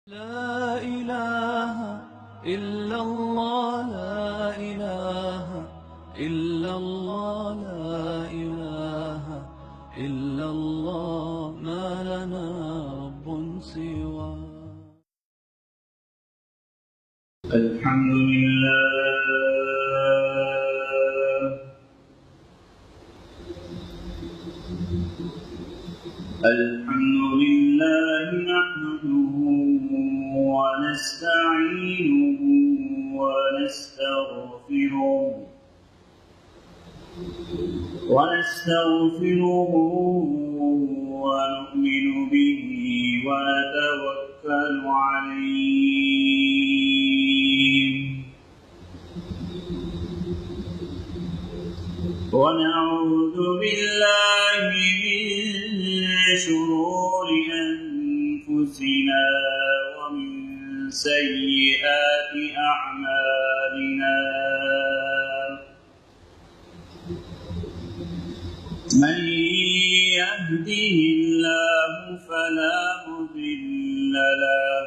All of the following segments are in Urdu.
لا إله إلا الله، لا إله إلا الله، لا إله إلا الله، ما لنا رب سواه. الحمد لله نحمده ونستعينه ونستغفره ونؤمن به ونتوكل عليه ونعوذ بالله من شرور أنفسنا ومن سيئات أعمالنا. من يهده الله فلا مضل له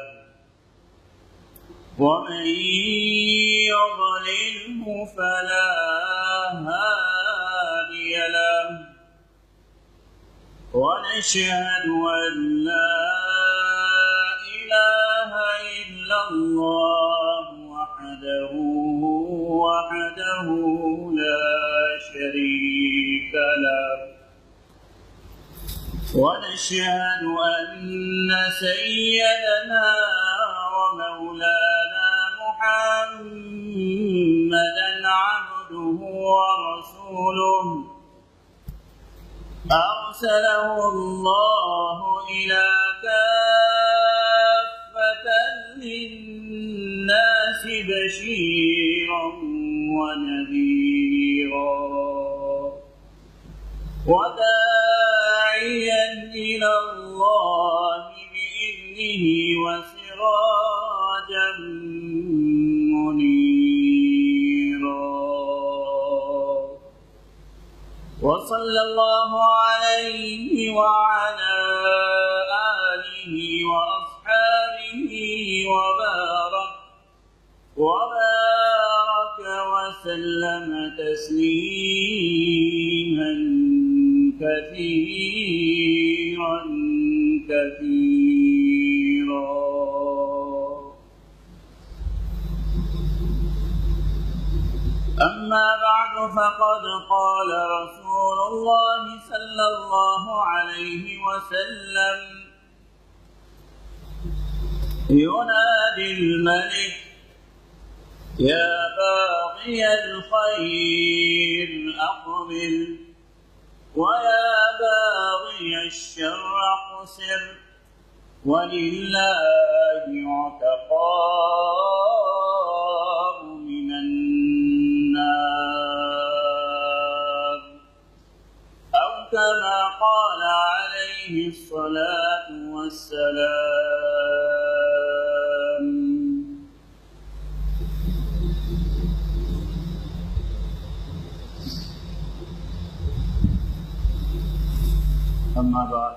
ومن يضلله فلا هادي له. ونشهد أن لا إله إلا الله وحده لا شريك له. ونشهد أن سيدنا ومولانا محمدًا عبده ورسوله أرسله الله إلى كافة للناس بشيرا ونذيرا وداعيا إلى الله بإذنه وسراجا منيرا. وصلى الله عليه وعلى آله وأصحابه وبارك وسلم تسليما كثيرا. أما بعد، فقد قال رسول الله صلى الله عليه وسلم: ينادي الملك يا باغي الخير أقبل ويا باغي الشر اقصر ولله عتقاء من النار، أو كما قال عليه الصلاة والسلام. أما بعد،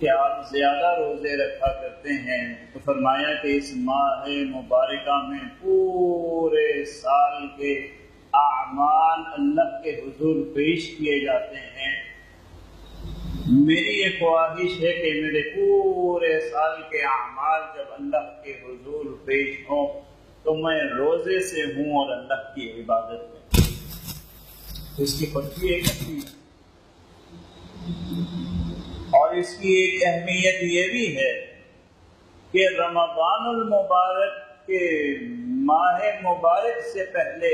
کہ آپ زیادہ روزے رکھا کرتے ہیں، تو فرمایا کہ اس ماہ مبارکہ میں پورے سال کے اعمال اللہ کے حضور پیش کیے جاتے ہیں۔ میری یہ خواہش ہے کہ میرے پورے سال کے اعمال جب اللہ کے حضور پیش ہوں تو میں روزے سے ہوں اور اللہ کی عبادت میں۔ اس کی پکی ایک اہمیت، اور اس کی ایک اہمیت یہ بھی ہے کہ رمضان المبارک کے ماہ مبارک سے پہلے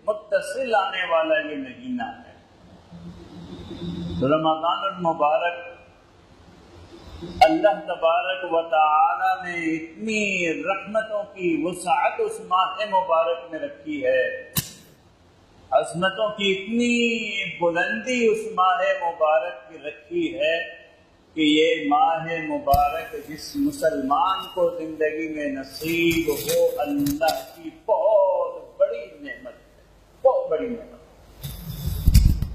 متصل آنے والا یہ مہینہ ہے۔ رمضان المبارک اللہ تبارک و تعالی نے اتنی رحمتوں کی وسعت اس ماہ مبارک میں رکھی ہے، عظمتوں کی اتنی بلندی اس ماہ مبارک کی رکھی ہے کہ یہ ماہ مبارک جس مسلمان کو زندگی میں نصیب ہو، اللہ کی بہت بڑی نعمت ہے، بہت بڑی نعمت۔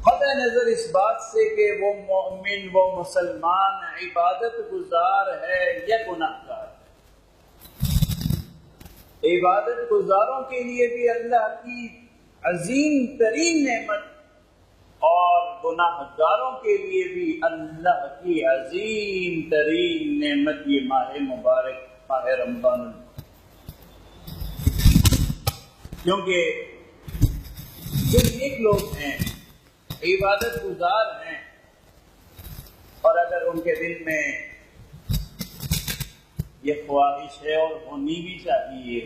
قطع نظر اس بات سے کہ وہ مومن، وہ مسلمان عبادت گزار ہے یا گناہ گار ہے۔ عبادت گزاروں کے لیے بھی اللہ کی عظیم ترین نعمت، اور گناہ گاروں کے لیے بھی اللہ کی عظیم ترین نعمت یہ ماہ مبارک، ماہ رمضان۔ کیونکہ جو نیک لوگ ہیں، عبادت گزار ہیں، اور اگر ان کے دل میں یہ خواہش ہے، اور ہونی بھی چاہیے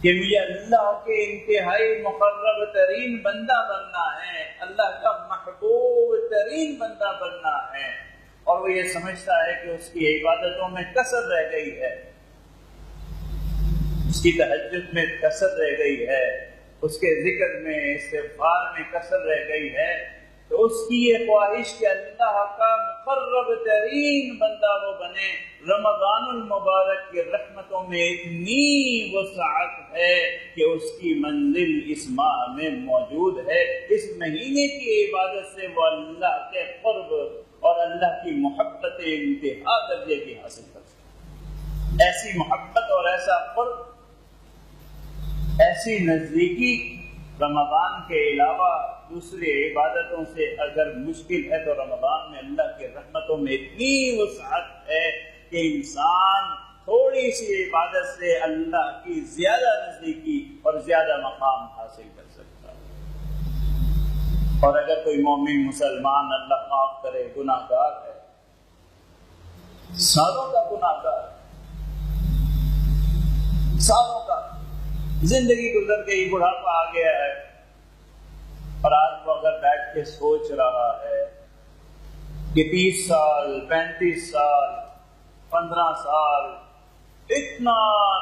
کہ مجھے اللہ کے انتہائی مقرب ترین بندہ بننا ہے، اللہ کا محبوب ترین بندہ بننا ہے، اور وہ یہ سمجھتا ہے کہ اس کی عبادتوں میں کسر رہ گئی ہے، اس کی تہجد میں کسر رہ گئی ہے، اس کے ذکر میں، استغفار میں کسر رہ گئی ہے، تو اس کی یہ خواہش کہ اللہ کا مقرب ترین بندہ وہ بنے۔ رمضان المبارک کی رحمتوں میں اتنی وسعت ہے کہ اس کی منزل اس ماہ میں موجود ہے۔ اس مہینے کی عبادت سے وہ اللہ کے قرب اور اللہ کی محبت انتہا درجے کی حاصل کر سکتے۔ ایسی محبت اور ایسا قرب، ایسی نزدیکی رمضان کے علاوہ دوسری عبادتوں سے اگر مشکل ہے، تو رمضان میں اللہ کی رحمتوں میں اتنی وسعت ہے کہ انسان تھوڑی سی عبادت سے اللہ کی زیادہ نزدیکی اور زیادہ مقام حاصل کر سکتا ہے۔ اور اگر کوئی مومن مسلمان اللہ معاف کرے گناہ گار ہے، سالوں کا گناہ گار، سالوں کا، زندگی گزر گئی، بڑھاپا آ گیا ہے، اور آج وہ اگر بیٹھ کے سوچ رہا ہے کہ 30 سال 35 سال 15 سال اتنا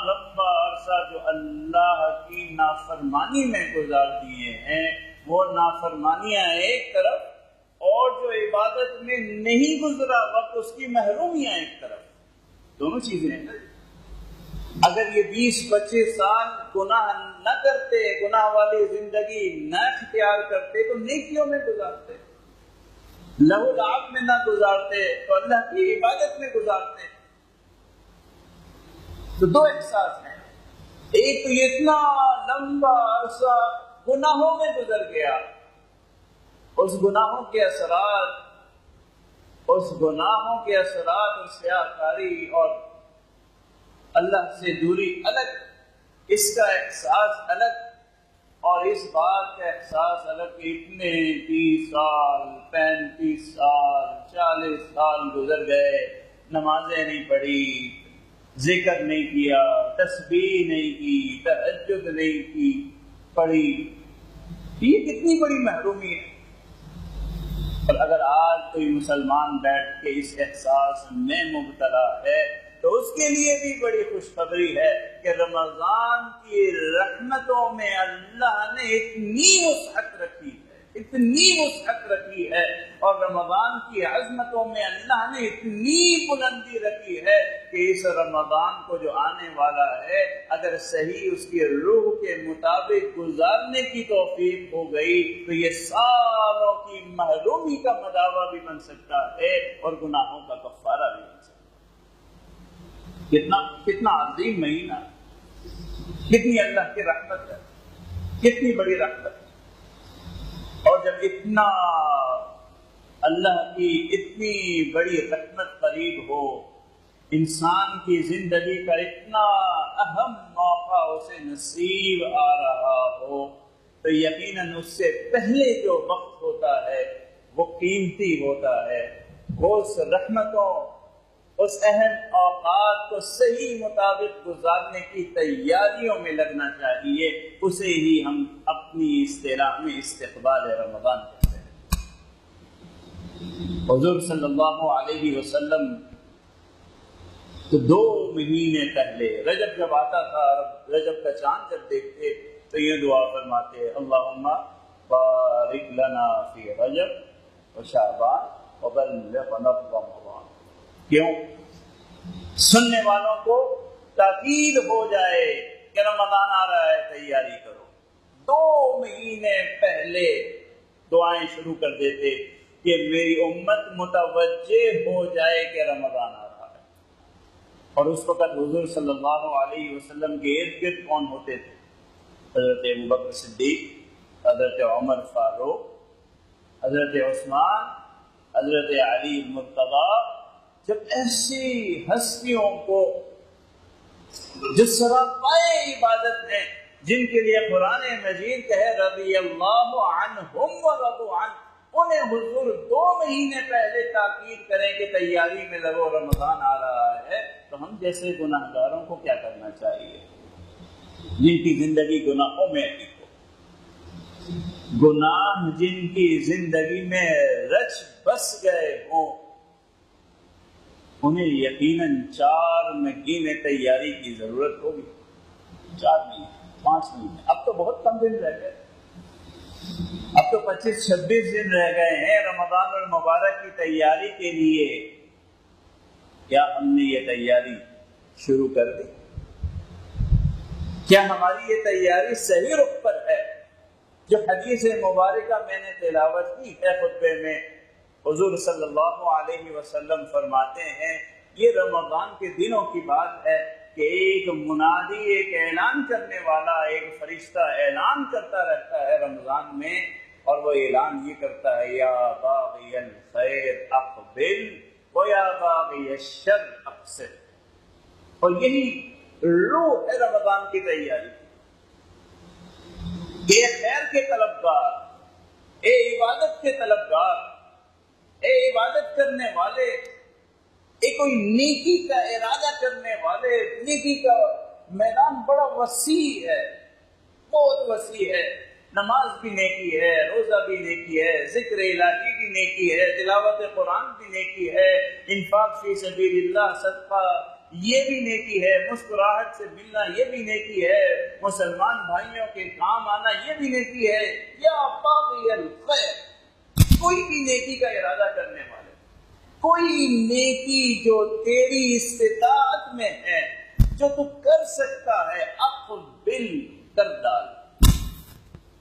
لمبا عرصہ جو اللہ کی نافرمانی میں گزار دیے ہیں، وہ نافرمانیاں ایک طرف اور جو عبادت میں نہیں گزرا وقت اس کی محرومیاں ایک طرف، دونوں چیزیں ہیں۔ اگر یہ 20-25 سال گناہ نہ کرتے، گناہ والی زندگی نہ اختیار کرتے، تو نیکیوں میں گزارتے، لہو لعب میں نہ گزارتے، تو اللہ کی عبادت میں گزارتے۔ تو دو احساس ہیں، ایک تو یہ اتنا لمبا عرصہ گناہوں میں گزر گیا، اس گناہوں کے اثرات، اور سیاہکاری اور اللہ سے دوری الگ، اس کا احساس الگ، اور اس بات کا احساس الگ کہ اتنے 30 سال 35 سال 40 سال گزر گئے، نمازیں نہیں پڑھی، ذکر نہیں کیا، تسبیح نہیں کی، تہجد نہیں کی پڑھی، یہ کتنی بڑی محرومی ہے۔ اور اگر آج کوئی مسلمان بیٹھ کے اس احساس میں مبتلا ہے تو اس کے لیے بھی بڑی خوشخبری ہے کہ رمضان کی رحمتوں میں اللہ نے اتنی وسعت رکھی ہے اور رمضان کی عظمتوں میں اللہ نے اتنی بلندی رکھی ہے کہ اس رمضان کو جو آنے والا ہے اگر صحیح اس کی روح کے مطابق گزارنے کی توفیق ہو گئی تو یہ سالوں کی محرومی کا مداوع بھی بن سکتا ہے اور گناہوں کا کفارہ بھی بن سکتا ہے۔ کتنا عظیم مہینہ، کتنی اللہ کی رحمت ہے، کتنی بڑی رحمت ہے۔ اور جب اتنا اللہ کی اتنی بڑی رحمت قریب ہو، انسان کی زندگی کا اتنا اہم موقع اسے نصیب آ رہا ہو تو یقیناً اس سے پہلے جو وقت ہوتا ہے وہ قیمتی ہوتا ہے۔ اس رحمتوں، اس اہم اوقات کو صحیح مطابق گزارنے کی تیاریوں میں لگنا چاہیے، اسے ہی ہم اپنی اصطلاح میں استقبال رمضان کہتے ہیں۔ حضور صلی اللہ علیہ وسلم تو 2 مہینے پہلے رجب جب آتا تھا، رجب کا چاند جب دیکھتے تو یہ دعا فرماتے اللہم بارک لنا فی رجب و شعبان وبلغنا رمضان۔ کیوں؟ سننے والوں کو تاکید ہو جائے کہ رمضان آ رہا ہے، تیاری کرو۔ 2 مہینے پہلے دعائیں شروع کر دیتے کہ میری امت متوجہ ہو جائے کہ رمضان آ رہا ہے۔ اور اس وقت حضور صلی اللہ علیہ وسلم کے ارد گرد کون ہوتے تھے؟ حضرت ابوبکر صدیق، حضرت عمر فاروق، حضرت عثمان، حضرت علی المرتضی۔ جب ایسی ہستیوں کو جو سراپائے عبادت ہیں، جن کے لیے قرآن مجید کہے رضی اللہ عنہم ورضوا عنہ، انہیں حضور 2 مہینے پہلے تاکید کریں کہ تیاری میں لگو، رمضان آ رہا ہے، تو ہم جیسے گناہ گاروں کو کیا کرنا چاہیے جن کی زندگی گناہوں میں ہو، گناہ جن کی زندگی میں رچ بس گئے ہوں، انہیں یقیناً 4 مہینے تیاری کی ضرورت ہوگی۔ 4 مہینے، 5 مہینے، اب تو بہت کم دن رہ گئے، اب تو 25-26 دن رہ گئے ہیں رمضان المبارک کی تیاری کے لیے۔ کیا ہم نے یہ تیاری شروع کر دی؟ کیا ہماری یہ تیاری صحیح رخ پر ہے؟ جو حدیث مبارکہ میں نے تلاوت کی ہے خطبے میں، حضور صلی اللہ علیہ وسلم فرماتے ہیں یہ رمضان کے دنوں کی بات ہے کہ ایک منادی، ایک اعلان کرنے والا، ایک فرشتہ اعلان کرتا رہتا ہے رمضان میں، اور وہ اعلان یہ کرتا ہے یا باغی الخیر اقبل و یا باغی الشر اقصر۔ اور یہی روح ہے رمضان کی تیاری، اے خیر کے طلبگار، اے عبادت کے طلبگار، اے عبادت کرنے والے، اے کوئی نیکی کا ارادہ کرنے والے۔ نیکی کا میدان بڑا وسیع ہے، بہت وسیع ہے۔ نماز بھی نیکی ہے، روزہ بھی نیکی ہے، ذکر الہی بھی نیکی ہے، تلاوت قرآن بھی نیکی ہے، انفاق فی سبیل اللہ، صدقہ یہ بھی نیکی ہے، مسکراہٹ سے ملنا یہ بھی نیکی ہے، مسلمان بھائیوں کے کام آنا یہ بھی نیکی ہے۔ یا باغی الخیر، کوئی بھی نیکی کا ارادہ کرنے والے، کوئی نیکی جو تیری استطاعت میں ہے، جو تو کر سکتا ہے، اقبل، کر ڈال،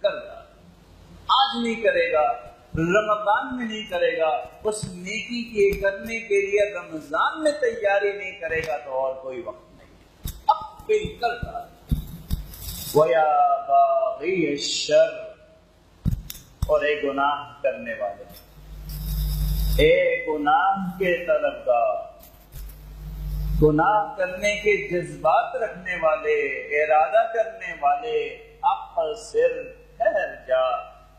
کر ڈال۔ آج نہیں کرے گا، رمضان میں نہیں کرے گا، اس نیکی کے کرنے کے لیے رمضان میں تیاری نہیں کرے گا تو اور کوئی وقت نہیں۔ اقبل، کر ڈال۔ وَيَا بَاغِيَ الشَّرِّ، اور اے گناہ کرنے والے، اے گناہ کے طلبگار، گناہ کرنے کے جذبات رکھنے والے، ارادہ کرنے والے، اقصر، ٹھہر جا۔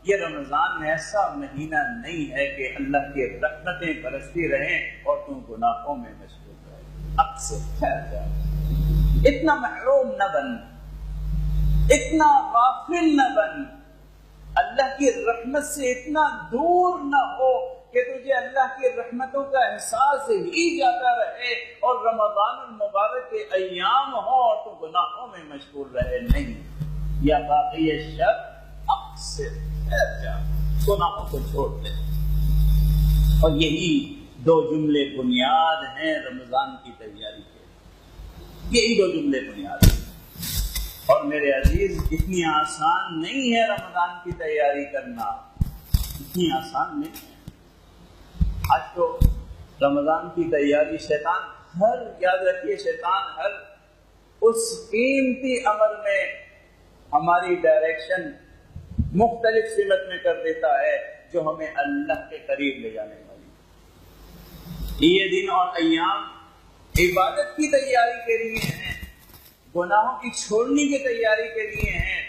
یہ رمضان ایسا مہینہ نہیں ہے کہ اللہ کی رحمتیں برستی رہیں اور تم گناہوں میں مشغول رہے۔ اقصر، ٹھہر جا، اتنا محروم نہ بن، اتنا غافل نہ بن، اللہ کی رحمت سے اتنا دور نہ ہو کہ تجھے اللہ کی رحمتوں کا احساس ہی جاتا رہے اور رمضان المبارک کے ایام ہو اور تو گناہوں میں مشغول رہے۔ نہیں، یا باقی شر اقصر، ٹھہر جا، گناہوں کو چھوڑ دے۔ اور یہی دو جملے بنیاد ہیں رمضان کی تیاری کے، یہی دو جملے بنیاد ہیں۔ اور میرے عزیز، اتنی آسان نہیں ہے رمضان کی تیاری کرنا، اتنی آسان نہیں ہے۔ آج تو رمضان کی تیاری شیطان یاد رکھیے، شیطان ہر اس قیمتی عمل میں ہماری ڈائریکشن مختلف سمت میں کر دیتا ہے جو ہمیں اللہ کے قریب لے جانے والی۔ یہ دن اور ایام عبادت کی تیاری کے لیے ہیں، گناہوں کی چھوڑنے کی تیاری کے لیے ہیں،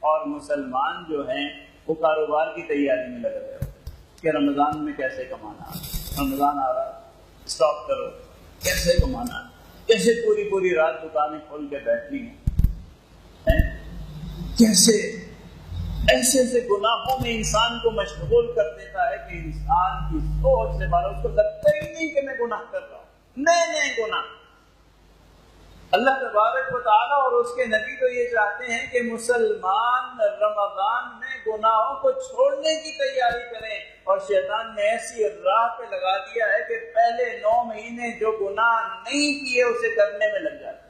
اور مسلمان جو ہیں وہ کاروبار کی تیاری میں لگے ہوئے ہیں کہ رمضان میں کیسے کمانا، رمضان آ رہا اسٹاک کرو، کیسے کمانا، کیسے پوری رات دکانیں کھول کے بیٹھنی ہیں، کیسے ایسے گناہوں میں انسان کو مشغول کر دیتا ہے کہ انسان کی سوچ سے باہر، اس کو لگتا ہی نہیں کہ میں گناہ کر رہا ہوں، نئے گناہ۔ اللہ تبارک و تعالیٰ اور اس کے نبی تو یہ چاہتے ہیں کہ مسلمان رمضان میں گناہوں کو چھوڑنے کی تیاری کریں، اور شیطان نے ایسی راہ پہ لگا دیا ہے کہ پہلے 9 مہینے جو گناہ نہیں کیے اسے کرنے میں لگ جاتے۔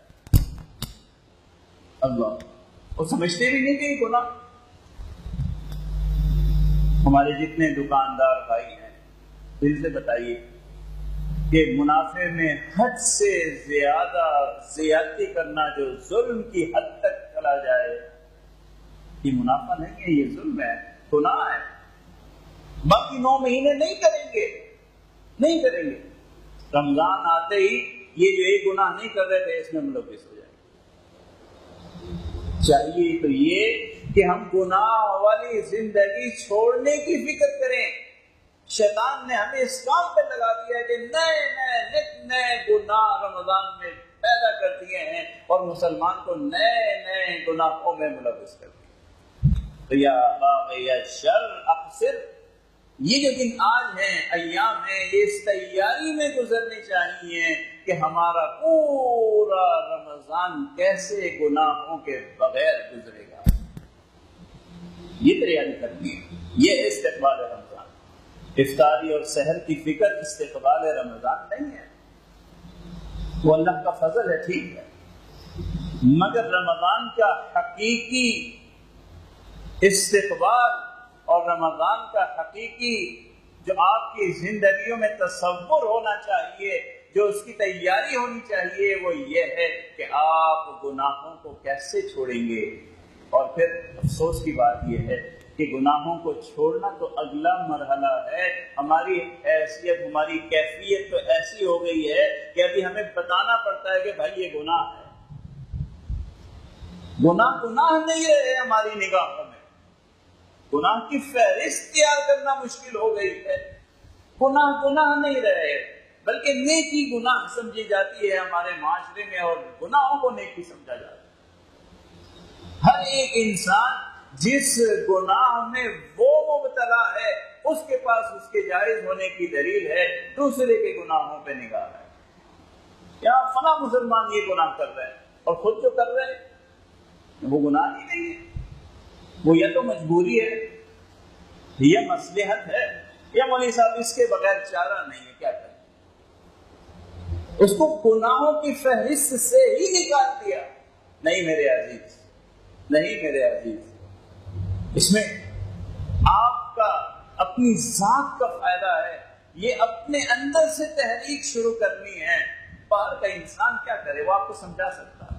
اللہ، وہ سمجھتے بھی نہیں کہ یہ گناہ۔ ہمارے جتنے دکاندار بھائی ہیں دل سے بتائیے کہ منافع میں حد سے زیادہ زیادتی کرنا جو ظلم کی حد تک چلا جائے، یہ منافع نہیں ہے، یہ ظلم ہے، گناہ ہے۔ باقی 9 مہینے نہیں کریں گے، رمضان آتے ہی یہ جو ایک گناہ نہیں کر رہے تھے اس میں ملوث ہو جائے۔ چاہیے تو یہ کہ ہم گناہ والی زندگی چھوڑنے کی فکر کریں۔ شیطان نے ہمیں اس کام پہ لگا دیا ہے کہ نئے گناہ رمضان میں پیدا کر دیے ہیں اور مسلمان کو نئے گناہوں میں ملوث کر دیا۔ تو یا باغی الشر اقصر، یہ جو دن آج ہیں، ایام ہیں، یہ اس تیاری میں گزرنے چاہیے کہ ہمارا پورا رمضان کیسے گناہوں کے بغیر گزرے گا، یہ تیاری کرنی ہے۔ یہ استقبال رمضان، افطاری اور سحر کی فکر استقبال رمضان نہیں ہے، وہ اللہ کا فضل ہے، ٹھیک ہے، مگر رمضان کا حقیقی استقبال اور رمضان کا حقیقی جو آپ کی زندگیوں میں تصور ہونا چاہیے، جو اس کی تیاری ہونی چاہیے، وہ یہ ہے کہ آپ گناہوں کو کیسے چھوڑیں گے۔ اور پھر افسوس کی بات یہ ہے کہ گناہوں کو چھوڑنا تو اگلا مرحلہ ہے۔ ہماری حیثیت، ہماری کیفیت تو ایسی ہو گئی ہے کہ ابھی ہمیں بتانا پڑتا ہے کہ بھائی یہ گناہ ہے۔ گناہ نہیں رہے ہماری نگاہوں میں، گناہ کی فہرست تیار کرنا مشکل ہو گئی ہے۔ گناہ نہیں رہے، بلکہ نیکی گناہ سمجھی جاتی ہے ہمارے معاشرے میں، اور گناہوں کو نیکی سمجھا جاتا ہے۔ ہر ایک انسان جس گناہ میں وہ مبتلا ہے، اس کے پاس اس کے جائز ہونے کی دلیل ہے، دوسرے کے گناہوں پہ نگاہ ہے۔ کیا فلاں مسلمان یہ گناہ کر رہے ہیں، اور خود جو کر رہے ہیں وہ گناہ ہی نہیں ہے، وہ یا تو مجبوری ہے یا مصلحت ہے، یا مولوی صاحب اس کے بغیر چارہ نہیں ہے، کیا کریں؟ اس کو گناہوں کی فہرست سے ہی نکال دیا۔ نہیں میرے عزیز، نہیں میرے عزیز، اس میں آپ کا اپنی ذات کا فائدہ ہے، یہ اپنے اندر سے تحریک شروع کرنی ہے۔ باہر کا انسان کیا کرے، وہ آپ کو سمجھا سکتا ہے،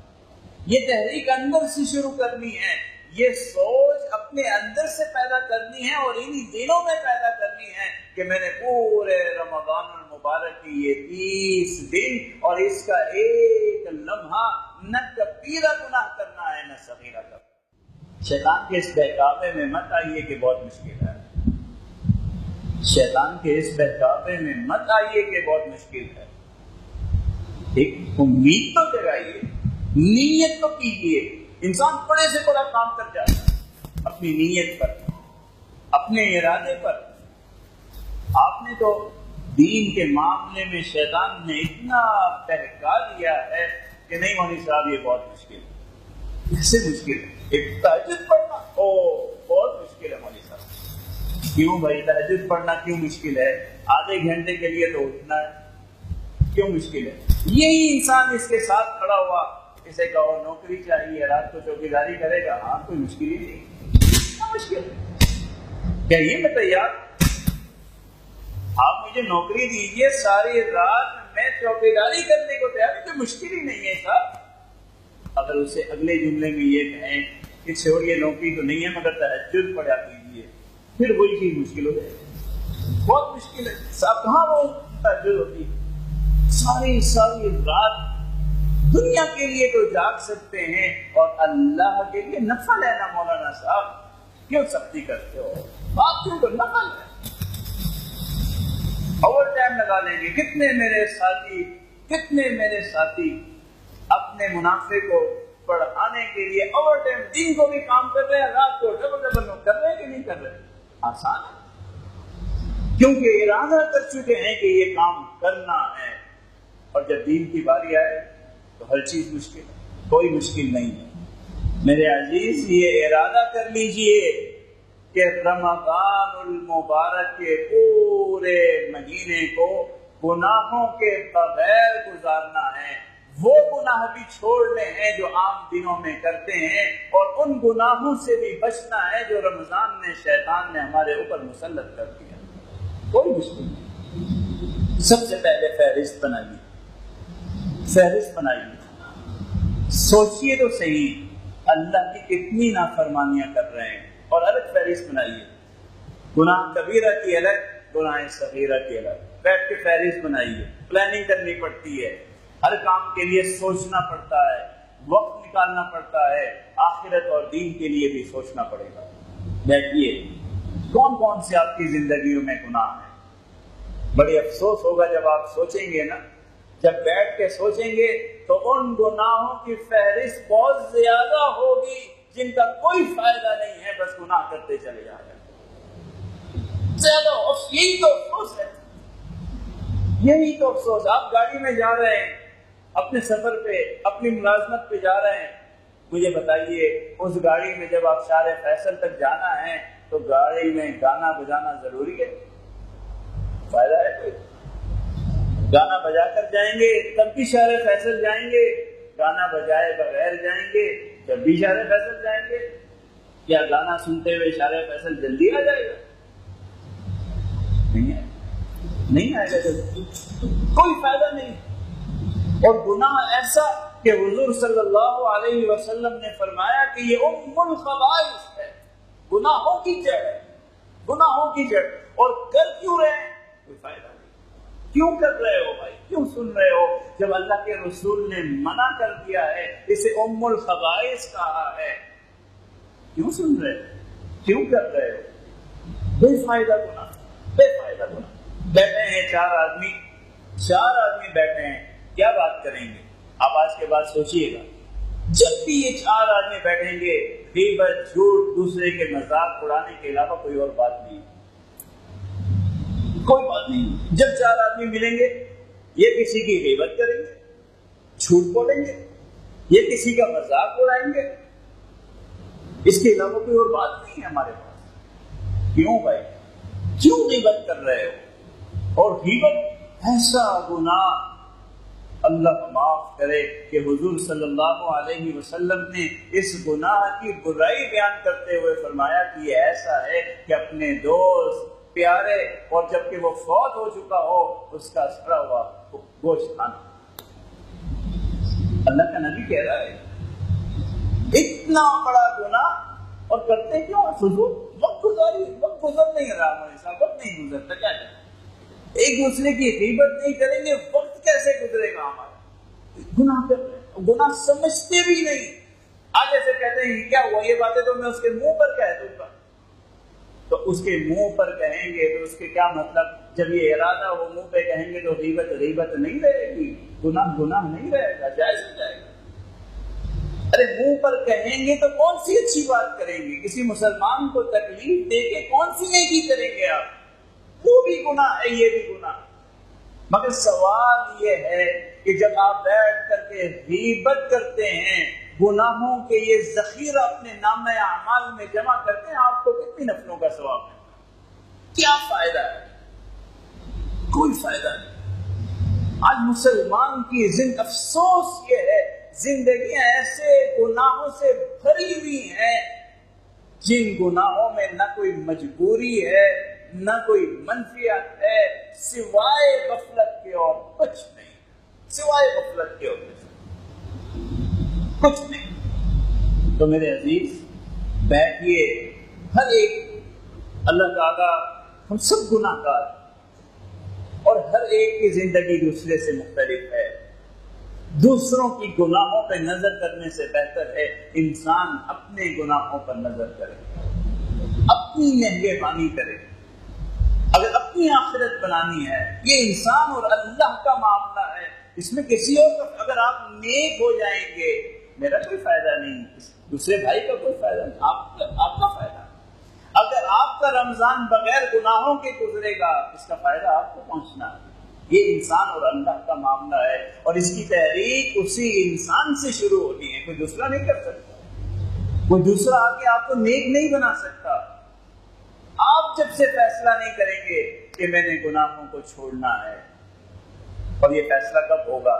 یہ تحریک اندر سے شروع کرنی ہے، یہ سوچ اپنے اندر سے پیدا کرنی ہے، اور انہی دنوں میں پیدا کرنی ہے کہ میں نے پورے رمضان المبارک کی یہ 30 دن اور اس کا ایک لمحہ نہ کبیرہ گناہ کرنا ہے نہ صغیرہ کرنا۔ شیطان کے اس بہکاوے میں مت آئیے کہ بہت مشکل ہے، شیطان کے اس بہکاوے میں مت آئیے کہ بہت مشکل ہے۔ ایک امید تو جگائیے، نیت تو کیجیے۔ انسان بڑے سے بڑا کام کر جاتا ہے اپنی نیت پر، اپنے ارادے پر۔ آپ نے تو دین کے معاملے میں شیطان نے اتنا بہکا دیا ہے کہ نہیں مولوی صاحب یہ بہت مشکل ہے۔ کیسے مشکل ہے؟ ایک تہجد پڑھنا بہت مشکل ہے مولوی صاحب، کیوں بھائی تہجد پڑھنا کیوں مشکل ہے؟ آدھے گھنٹے کے لیے تو اٹھنا ہے، کیوں مشکل ہے؟ یہی انسان اس کے ساتھ کھڑا ہوا، اسے کہو نوکری چاہیے، رات کو چوکیداری کرے گا، ہاں کوئی مشکل ہی نہیں، کیا مشکل ہے؟ کہیے میں تیار، آپ مجھے نوکری دیجیے، ساری رات میں چوکیداری کرنے کو تیار ہے، کوئی مشکل ہی نہیں ہے صاحب۔ اگر اسے اگلے جملے میں یہ کہیں کہ چھوڑیے نوکری تو نہیں ہے مگر تہجد پڑھا کیجیے، پھر وہی چیز مشکل ہو جائے گی، بہت مشکل ہے صاحب۔ کہاں وہ تہجد ہوتی ہے؟ ساری رات دنیا کے لیے تو جاگ سکتے ہیں، اور اللہ کے لیے نفل ہے نا مولانا صاحب، کیوں سختی کرتے ہو؟ بات کیوں تو نفل ہے، اوور ٹائم لگا لیں گے۔ کتنے میرے ساتھی اپنے منافع کو بڑھانے کے لیے اوور ٹائم دن کو بھی کام کر رہے ہیں، رات کو ڈبل کر رہے ہیں کہ نہیں کر رہے؟ آسان ہے، کیونکہ ارادہ کر چکے ہیں کہ یہ کام کرنا ہے، اور جب دین کی باری آئے تو ہر چیز مشکل ہے، کوئی مشکل نہیں ہے۔ میرے عزیز یہ ارادہ کر لیجئے کہ رمضان المبارک کے پورے مہینے کو گناہوں کے بغیر گزارنا ہے، وہ گناہ بھی چھوڑنے ہیں جو عام دنوں میں کرتے ہیں، اور ان گناہوں سے بھی بچنا ہے جو رمضان میں شیطان نے ہمارے اوپر مسلط کر دیا۔ کوئی مشکل نہیں۔ سب سے پہلے فہرست بنائیے، سوچئے تو صحیح اللہ کی کتنی نافرمانیاں کر رہے ہیں، اور الگ فہرست بنائیے، گناہ کبیرہ کی الگ، گناہ صغیرہ کی الگ، بیٹھ کے فہرست بنائیے۔ پلاننگ کرنی پڑتی ہے، ہر کام کے لیے سوچنا پڑتا ہے، وقت نکالنا پڑتا ہے، آخرت اور دین کے لیے بھی سوچنا پڑے گا۔ بیٹھیے، کون کون سے آپ کی زندگیوں میں گناہ ہیں؟ بڑی افسوس ہوگا جب آپ سوچیں گے نا، جب بیٹھ کے سوچیں گے تو ان گناہوں کی فہرست بہت زیادہ ہوگی جن کا کوئی فائدہ نہیں ہے، بس گناہ کرتے چلے جا رہے ہیں۔ زیادہ یہی تو افسوس ہے، یہی تو افسوس۔ آپ گاڑی میں جا رہے ہیں، اپنے سفر پہ، اپنی ملازمت پہ جا رہے ہیں، مجھے بتائیے اس گاڑی میں جب آپ شارع فیصل تک جانا ہے تو گاڑی میں گانا بجانا ضروری ہے؟ فائدہ ہے کوئی؟ گانا بجا کر جائیں گے تب بھی شارع فیصل جائیں گے، گانا بجائے بغیر جائیں گے جب بھی شارع فیصل جائیں گے؟ کیا گانا سنتے ہوئے شارع فیصل جلدی آ جائے گا؟ نہیں آئے گا جلدی، کوئی فائدہ نہیں۔ اور گناہ ایسا کہ حضور صلی اللہ علیہ وسلم نے فرمایا کہ یہ ام الخبائث ہے، گناہوں کی جڑ ہے، گناہوں کی جڑ۔ اور کر کیوں رہے ہیں؟ کوئی فائدہ نہیں۔ کیوں کر رہے ہو بھائی؟ کیوں سن رہے ہو جب اللہ کے رسول نے منع کر دیا ہے، اسے ام الخبائث کہا ہے؟ کیوں سن رہے ہو؟ کیوں کر رہے ہو؟ بے فائدہ گناہ، بے فائدہ گناہ۔ بیٹھے ہیں چار آدمی بیٹھے ہیں، کیا بات کریں گے؟ آپ آج کے بعد سوچئے گا، جب بھی یہ چار آدمی بیٹھیں گے، غیبت، جھوٹ، دوسرے کے مذاق اڑانے کے علاوہ کوئی اور بات نہیں، کوئی بات نہیں۔ جب چار آدمی ملیں گے، یہ کسی کی غیبت کریں گے، جھوٹ بولیں گے، یہ کسی کا مذاق اڑائیں گے، اس کے علاوہ کوئی اور بات نہیں ہے ہمارے پاس۔ کیوں بھائی؟ کیوں غیبت کر رہے ہو؟ اور غیبت ایسا گناہ اللہ معاف کرے کہ حضور صلی اللہ علیہ وسلم نے اس گناہ کی برائی بیان کرتے ہوئے فرمایا کہ یہ ایسا ہے کہ اپنے دوست پیارے اور جبکہ وہ فوت ہو چکا ہو اس کا سڑا ہوا گوشت کھانا۔ اللہ کا نبی کہہ رہا ہے اتنا بڑا گناہ، اور کرتے کیوں؟ فضول وقت گزر نہیں رہا ہمارے ساتھ، وقت نہیں گزرتا، کیا کریں؟ ایک دوسرے کی غیبت نہیں کریں گے، وقت کیسے گزرے گا ہمارا؟ گناہ کر رہے ہیں، گناہ سمجھتے بھی نہیں۔ آج ایسے کہتے ہیں کیا ہوا، یہ باتیں تو میں اس کے منہ پر کہہ دوں گا، تو اس کے منہ پر کہیں گے تو اس کے کیا مطلب؟ جب یہ ارادہ وہ منہ پہ کہیں گے تو غیبت نہیں رہے گی، گناہ نہیں رہے گا، جائز ہو جائے گا۔ ارے منہ پر کہیں گے تو کون سی اچھی بات کریں گے؟ کسی مسلمان کو تکلیف دے کے کون سی نیکی کریں گے آپ؟ وہ بھی گناہ ہے، یہ بھی گناہ۔ مگر سوال یہ ہے کہ جب آپ بیٹھ کر کے غیبت کرتے ہیں، گناہوں کے یہ ذخیرہ اپنے نامہ اعمال میں جمع کرتے ہیں، آپ کو کتنی نفلوں کا ثواب ہے؟ کیا فائدہ ہے؟ کوئی فائدہ نہیں۔ آج مسلمان کی افسوس یہ ہے، زندگیاں ایسے گناہوں سے بھری ہوئی ہیں جن گناہوں میں نہ کوئی مجبوری ہے نہ کوئی منفیت ہے، سوائے غفلت کے اور کچھ نہیں، سوائے غفلت کے اور کچھ نہیں۔ تو میرے عزیز بیٹھیے، ہر ایک اللہ تعالیٰ ہم سب گناہ گار اور ہر ایک کی زندگی دوسرے سے مختلف ہے۔ دوسروں کی گناہوں پہ نظر کرنے سے بہتر ہے انسان اپنے گناہوں پر نظر کرے، اپنی نگہبانی کرے۔ اگر اپنی آخرت بنانی ہے، یہ انسان اور اللہ کا معاملہ ہے، اس میں کسی اور کا، اگر آپ نیک ہو جائیں گے میرا کوئی فائدہ نہیں، دوسرے بھائی کا کوئی فائدہ نہیں، آپ کا فائدہ۔ اگر آپ کا رمضان بغیر گناہوں کے گزرے گا، اس کا فائدہ آپ کو پہنچنا ہے۔ یہ انسان اور اللہ کا معاملہ ہے، اور اس کی تحریک اسی انسان سے شروع ہونی ہے، کوئی دوسرا نہیں کر سکتا، کوئی دوسرا آ کے آپ کو نیک نہیں بنا سکتا۔ آپ جب سے فیصلہ نہیں کریں گے کہ میں نے گناہوں کو چھوڑنا ہے، اور یہ فیصلہ کب ہوگا؟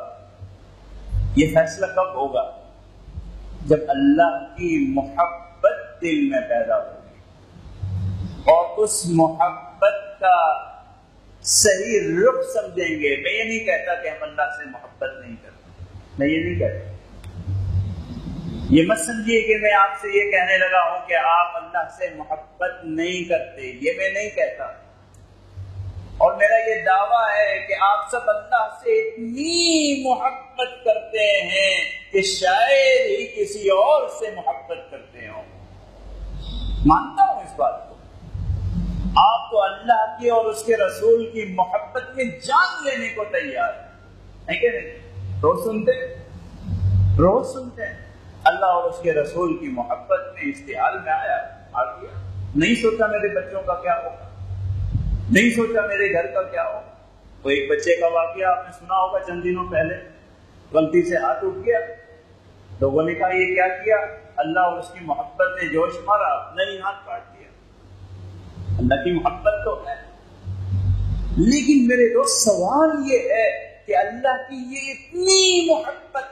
یہ فیصلہ کب ہوگا؟ جب اللہ کی محبت دل میں پیدا ہوگی، اور اس محبت کا صحیح رخ سمجھیں گے۔ میں یہ نہیں کہتا کہ ہم اللہ سے محبت نہیں کرتے، میں یہ نہیں کہتا، یہ مت سمجھیے کہ میں آپ سے یہ کہنے لگا ہوں کہ آپ اللہ سے محبت نہیں کرتے، یہ میں نہیں کہتا۔ اور میرا یہ دعویٰ ہے کہ آپ سب اللہ سے اتنی محبت کرتے ہیں کہ شاید ہی کسی اور سے محبت کرتے ہوں۔ مانتا ہوں اس بات کو، آپ تو اللہ کی اور اس کے رسول کی محبت میں جان لینے کو تیار ہے کہ نہیں؟ روز سنتے ہیں اللہ اور اس کے رسول کی محبت میں اشتعال میں آ گیا، نہیں سوچا میرے بچوں کا کیا ہوگا، نہیں سوچا میرے گھر کا کیا ہوگا۔ تو ایک بچے کا واقعہ آپ نے سنا ہوگا، چند دنوں پہلے غلطی سے ہاتھ اٹھ گیا، لوگوں نے کہا یہ کیا کیا؟ اللہ اور اس کی محبت نے جوش مارا، نہیں ہاتھ کاٹ دیا۔ اللہ کی محبت تو ہے، لیکن میرے دوست سوال یہ ہے کہ اللہ کی یہ اتنی محبت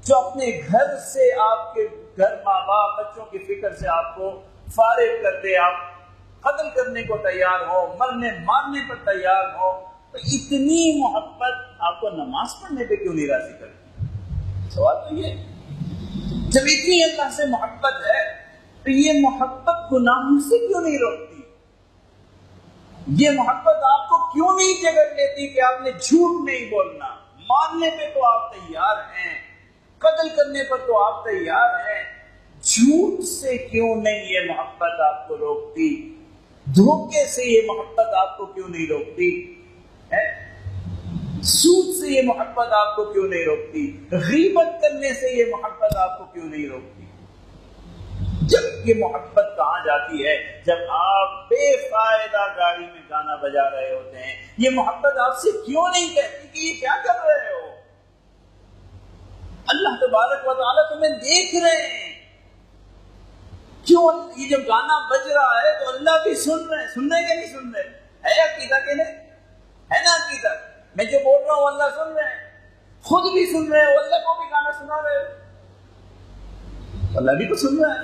جو اپنے گھر سے، آپ کے گھر ماں باپ بچوں کی فکر سے آپ کو فارغ کر دے، آپ قتل کرنے کو تیار ہو، مرنے مارنے پر تیار ہو، تو اتنی محبت آپ کو نماز پڑھنے پہ کیوں نہیں راضی کرتی؟ سوال تو یہ، جب اتنی اللہ سے محبت ہے تو یہ محبت گناہوں سے کیوں نہیں روکتی؟ یہ محبت آپ کو کیوں نہیں جگڑ لیتی کہ آپ نے جھوٹ نہیں بولنا؟ مارنے پہ تو آپ تیار ہیں، قتل کرنے پر تو آپ تیار ہیں، جھوٹ سے کیوں نہیں یہ محبت آپ کو روکتی؟ دھوکے سے یہ محبت آپ کو کیوں نہیں روکتی؟ سود سے یہ محبت آپ کو کیوں نہیں روکتی؟ غیبت کرنے سے یہ محبت آپ کو کیوں نہیں روکتی؟ جب یہ محبت کہاں جاتی ہے؟ جب آپ بے فائدہ گاڑی میں گانا بجا رہے ہوتے ہیں، یہ محبت آپ سے کیوں نہیں کہتی کہ یہ کیا کر رہے ہو؟ اللہ تبارک و تعالیٰ تمہیں دیکھ رہے ہیں، کیوں؟ یہ جب گانا بج رہا ہے تو اللہ بھی سن رہے ہیں، سن رہے کہ نہیں سن رہے؟ ہے عقیدہ کہ نہیں؟ ہے نا عقیدہ؟ میں جو بول رہا ہوں اللہ سن رہے ہیں، خود بھی سن رہے ہو، اللہ کو بھی گانا سنا رہے ہو، اللہ بھی تو سن رہا ہے۔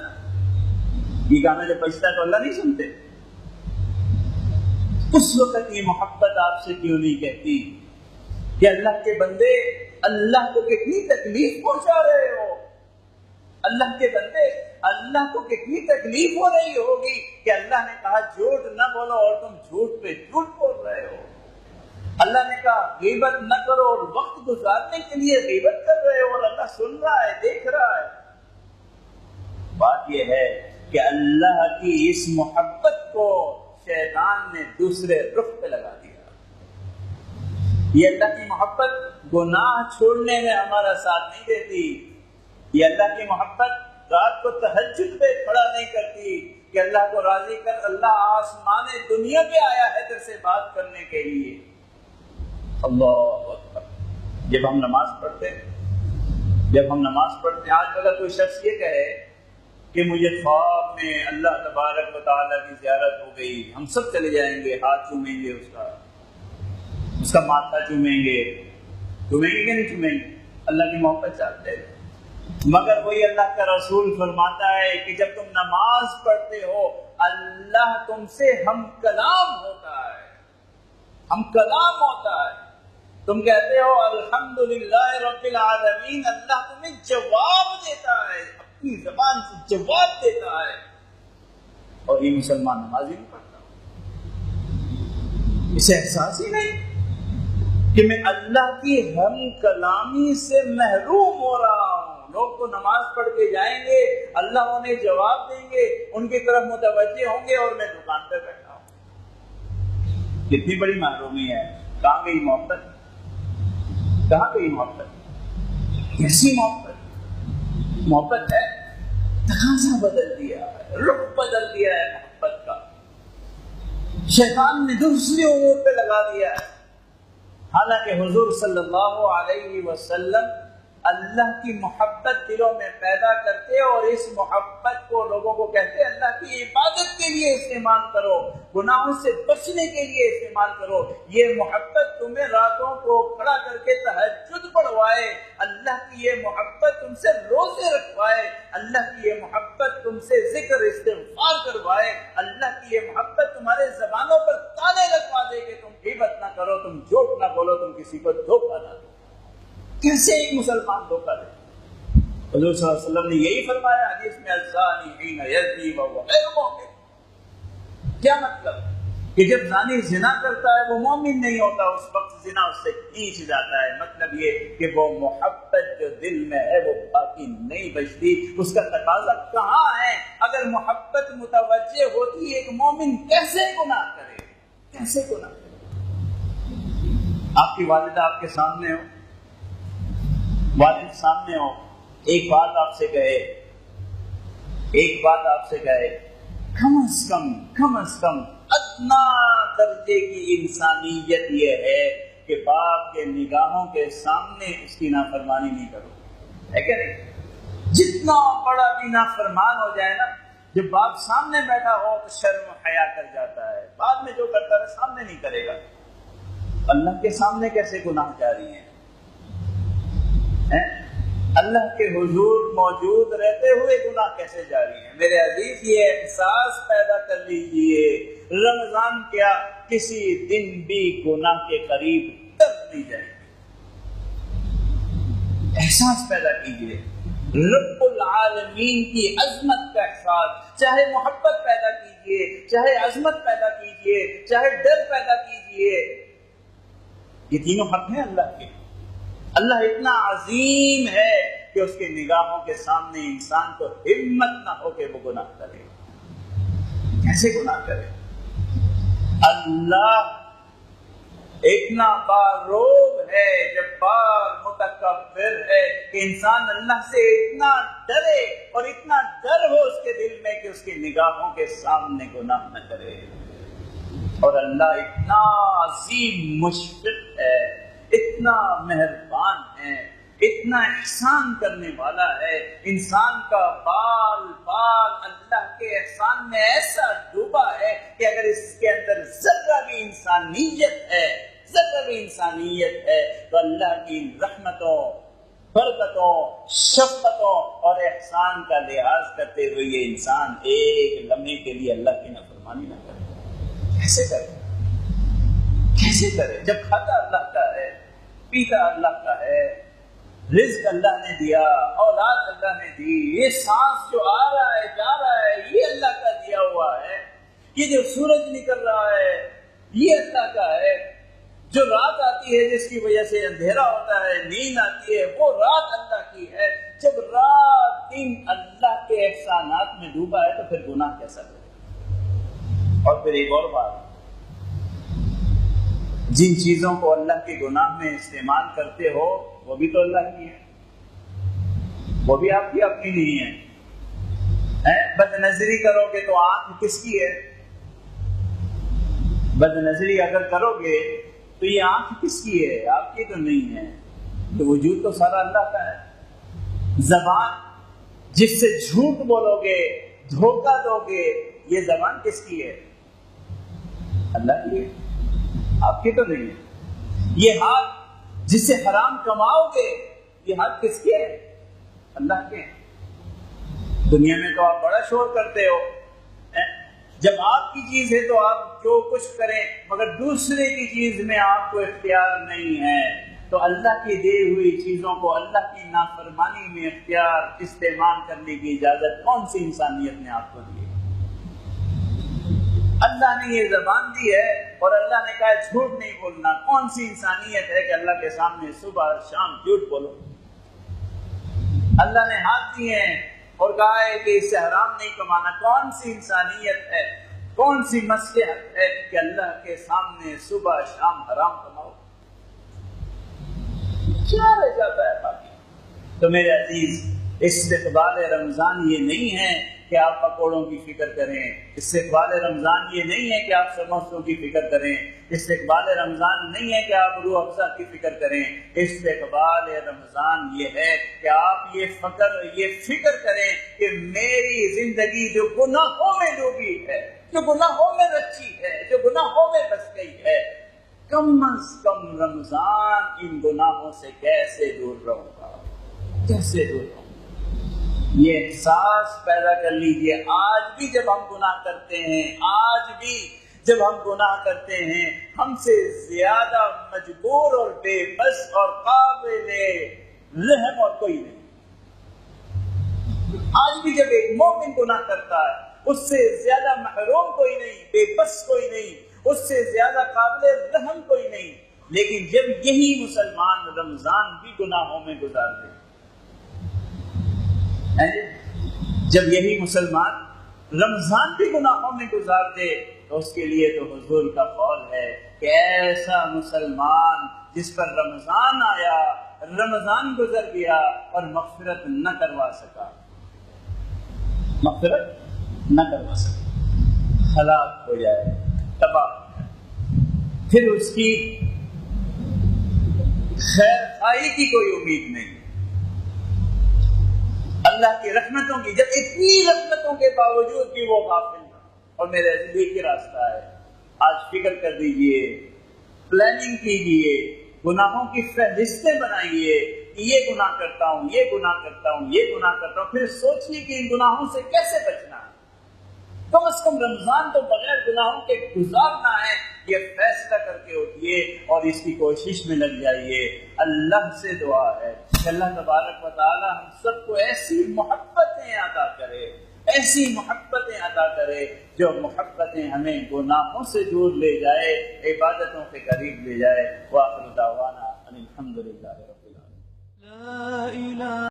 یہ گانا جب بجتا ہے تو اللہ نہیں سنتے؟ اس وقت یہ محبت آپ سے کیوں نہیں کہتی کہ اللہ کے بندے اللہ کو کتنی تکلیف پہنچا رہے ہو؟ اللہ کے بندے اللہ کو کتنی تکلیف ہو رہی ہوگی کہ اللہ نے کہا جھوٹ نہ بولو اور تم جھوٹ پہ جھوٹ بول رہے ہو۔ اللہ نے کہا غیبت نہ کرو اور وقت گزارنے کے لیے غیبت کر رہے ہو، اور اللہ سن رہا ہے، دیکھ رہا ہے۔ بات یہ ہے کہ اللہ کی اس محبت کو شیطان نے دوسرے رخ پہ لگا دیا۔ یہ اللہ کی محبت گناہ چھوڑنے میں ہمارا ساتھ نہیں دیتی، یہ اللہ کی محبت رات کو تہجد پہ کھڑا نہیں کرتی کہ اللہ کو راضی کر، اللہ آسمان دنیا پہ آیا ہے تیرے سے بات کرنے کے لیے۔ اللہ اکبر۔ جب ہم نماز پڑھتے ہیں، آج اگر کوئی شخص یہ کہے کہ مجھے خواب میں اللہ تبارک و تعالیٰ کی زیارت ہو گئی، ہم سب چلے جائیں گے، ہاتھ چومیں گے، اس کا ماتھا چومیں گے کہ نہیں چومیں گے؟ اللہ کی محبت چاہتے ہیں۔ مگر وہی اللہ کا رسول فرماتا ہے کہ جب تم نماز پڑھتے ہو اللہ تم سے ہم کلام ہوتا ہے، ہم کلام ہوتا ہے، تم کہتے ہو الحمدللہ رب العالمین، اللہ تمہیں جواب دیتا ہے، اپنی زبان سے جواب دیتا ہے، اور یہ مسلمان نماز ہی نہیں پڑھتا، اسے احساس ہی نہیں کہ میں اللہ کی ہم کلامی سے محروم ہو رہا ہوں۔ لوگ تو نماز پڑھ کے جائیں گے، اللہ انہیں جواب دیں گے، ان کی طرف متوجہ ہوں گے، اور میں دکان پہ بیٹھا ہوں۔ کتنی بڑی محرومی ہے۔ کہاں گئی محبت؟ کہاں گئی محبت؟ کیسی محبت؟ محبت ہے تقاضا بدل دیا ہے، رخ بدل دیا ہے محبت کا، شیطان نے دوسری امور پہ لگا دیا ہے۔ حالانکہ حضور صلی اللہ علیہ وسلم اللہ کی محبت دلوں میں پیدا کرتے، اور اس محبت کو لوگوں کو کہتے اللہ کی عبادت کے لیے استعمال کرو، گناہوں سے بچنے کے لیے استعمال کرو۔ یہ محبت تمہیں راتوں کو کھڑا کر کے تہجد پڑھوائے، اللہ کی یہ محبت تم سے روزے رکھوائے، اللہ کی یہ محبت تم سے ذکر استغفار کروائے، اللہ کی یہ محبت تمہارے زبانوں پر تانے لگوا دے کہ تم غیبت نہ کرو، تم جھوٹ نہ بولو، تم کسی کو دھوکہ نہ دو۔ کیسے ایک مسلمان دھوکہ دے؟ حضور صلی اللہ علیہ وسلم نے یہی فرمایا حدیث میں، الزانی حین یزنی وہو غیر مؤمن۔ کیا مطلب؟ کہ جب زانی زنا کرتا ہے وہ مومن نہیں ہوتا، اس وقت زنا اس سے کھینچ جاتا ہے۔ مطلب یہ کہ وہ محبت جو دل میں ہے وہ باقی نہیں بچتی، اس کا تقاضا کہاں ہے؟ اگر محبت متوجہ ہوتی ایک مومن کیسے گناہ کرے؟ کیسے گناہ کرے؟ آپ کی والدہ آپ کے سامنے ہو، والد سامنے ہو، ایک بات آپ سے کہے، کم از کم ادنا درجے کی انسانیت یہ ہے کہ باپ کے نگاہوں کے سامنے اس کی نافرمانی نہیں کرو، ہے کہ نہیں؟ جتنا بڑا بھی نافرمان ہو جائے نا، جب باپ سامنے بیٹھا ہو تو شرم و حیا کر جاتا ہے، بعد میں جو کرتا ہے سامنے نہیں کرے گا۔ اللہ کے سامنے کیسے گناہ جاری ہیں؟ اللہ کے حضور موجود رہتے ہوئے گناہ کیسے جاری ہیں؟ میرے عزیز یہ احساس پیدا کر لیجئے، رمضان کیا کسی دن بھی گناہ کے قریب تک نہیں جائے گی۔ احساس پیدا کیجئے رب العالمین کی عظمت کا احساس، چاہے محبت پیدا کیجئے، چاہے عظمت پیدا کیجئے، چاہے ڈر پیدا کیجئے۔ یہ تینوں حق ہیں اللہ کے۔ اللہ اتنا عظیم ہے کہ اس کے نگاہوں کے سامنے انسان کو ہمت نہ ہو کہ وہ گناہ کرے۔ کیسے گناہ کرے؟ اللہ اتنا باروب ہے، جبار، متکبر ہے کہ انسان اللہ سے اتنا ڈرے اور اتنا ڈر ہو اس کے دل میں کہ اس کی نگاہوں کے سامنے گناہ نہ کرے۔ اور اللہ اتنا عظیم مشفق ہے، اتنا مہربان ہے، اتنا احسان کرنے والا ہے، انسان کا بال بال اللہ کے احسان میں ایسا ڈوبا ہے کہ اگر اس کے اندر ذرہ بھی انسانیت ہے، ذرہ بھی انسانیت ہے تو اللہ کی رحمتوں، برکتوں، شفقتوں اور احسان کا لحاظ کرتے ہوئے یہ انسان ایک لمحے کے لیے اللہ کی نافرمانی نہ کرے۔ کیسے کرے؟ کیسے کرے؟ جب کھاتا اللہ کا ہے، پیتا اللہ کا ہے، رزق اللہ نے دیا، اولاد اللہ نے دی، یہ سانس جو آ رہا ہے جا رہا ہے یہ اللہ کا دیا ہوا ہے، یہ جو سورج نکل رہا ہے یہ اللہ کا ہے، جو رات آتی ہے جس کی وجہ سے اندھیرا ہوتا ہے، نیند آتی ہے، وہ رات اللہ کی ہے۔ جب رات دن اللہ کے احسانات میں ڈوبا ہے تو پھر گناہ کیسا کرے؟ اور پھر ایک اور بات، جن چیزوں کو اللہ کے گناہ میں استعمال کرتے ہو وہ بھی تو اللہ کی ہے، وہ بھی آپ کی اپنی نہیں ہے۔ بد نظری کرو گے تو آنکھ کس کی ہے؟ بد نظری اگر کرو گے تو یہ آنکھ کس کی ہے؟ آپ کی تو نہیں ہے۔ تو وجود تو سارا اللہ کا ہے۔ زبان جس سے جھوٹ بولو گے، دھوکہ دو گے، یہ زبان کس کی ہے؟ اللہ کی ہے، آپ کی تو نہیں ہے۔ یہ ہاتھ جس سے حرام کماؤ گے، یہ ہاتھ کس کے ہے؟ اللہ کے ہیں۔ دنیا میں تو آپ بڑا شور کرتے ہو، جب آپ کی چیز ہے تو آپ جو کچھ کریں، مگر دوسرے کی چیز میں آپ کو اختیار نہیں ہے، تو اللہ کی دی ہوئی چیزوں کو اللہ کی نافرمانی میں اختیار استعمال کرنے کی اجازت کون سی انسانیت نے آپ کو دی ہے؟ اللہ نے یہ زبان دی ہے اور اللہ نے کہا جھوٹ نہیں بولنا۔ کون سی انسانیت ہے کہ اللہ کے سامنے صبح شام جھوٹ بولو؟ اللہ نے ہاتھ دیے ہیں اور کہا ہے کہ اس سے حرام نہیں کمانا۔ کون سی انسانیت ہے، کون سی مصلحت ہے کہ اللہ کے سامنے صبح شام حرام کماؤ؟ کیا رہ جاتا ہے باقی؟ تو میرے عزیز، استقبال رمضان یہ نہیں ہے کہ آپ پکوڑوں کی فکر کریں، استقبال رمضان یہ نہیں ہے کہ آپ سموسوں کی فکر کریں، استقبال رمضان نہیں ہے کہ آپ روح افزا کی فکر کریں، استقبال رمضان یہ ہے کہ آپ یہ فکر کریں کہ میری زندگی جو گناہوں میں ڈوبی ہے، جو گناہوں میں رچی ہے، جو گناہوں میں بس گئی ہے، کم از کم رمضان ان گناہوں سے کیسے دور رہوں گا، کیسے دور رہوں گا؟ یہ احساس پیدا کر لیجئے۔ آج بھی جب ہم گناہ کرتے ہیں، آج بھی جب ہم گناہ کرتے ہیں، ہم سے زیادہ مجبور اور بے بس اور قابل رحم اور کوئی نہیں۔ آج بھی جب ایک مومن گناہ کرتا ہے، اس سے زیادہ محروم کوئی نہیں، بے بس کوئی نہیں، اس سے زیادہ قابل رحم کوئی نہیں۔ لیکن جب یہی مسلمان رمضان بھی گناہوں میں گزار دے، جب یہی مسلمان رمضان بھی گناہوں میں گزار دے، تو اس کے لیے تو حضور کا قول ہے کہ ایسا مسلمان جس پر رمضان آیا، رمضان گزر گیا اور مغفرت نہ کروا سکا، مغفرت نہ کروا سکا، ہلاک ہو جائے، تباہ ہو جائے، پھر اس کی خیر خواہی کی کوئی امید نہیں۔ اللہ کی رحمتوں کی، جب اتنی رحمتوں کے باوجود بھی وہ غافل نہ۔ اور میرے عزیز ایک ہی راستہ ہے، آج فکر کر دیجئے، پلاننگ کیجئے، گناہوں کی فہرستیں بنائیے کہ یہ گناہ کرتا ہوں، یہ گناہ کرتا ہوں، یہ گناہ کرتا ہوں، پھر سوچیے کہ ان گناہوں سے کیسے بچنا ہے۔ کم از کم رمضان تو بغیر گناہوں کے گزارنا ہے، یہ فیصلہ کر کے اٹھیے اور اس کی کوشش میں لگ جائیے۔ اللہ سے دعا ہے کہ اللہ تبارک و تعالی ہم سب کو ایسی محبتیں عطا کرے، ایسی محبتیں عطا کرے جو محبتیں ہمیں گناہوں سے دور لے جائے، عبادتوں کے قریب لے جائے۔ وآخر دعوانا ان الحمد للہ رب العالمین۔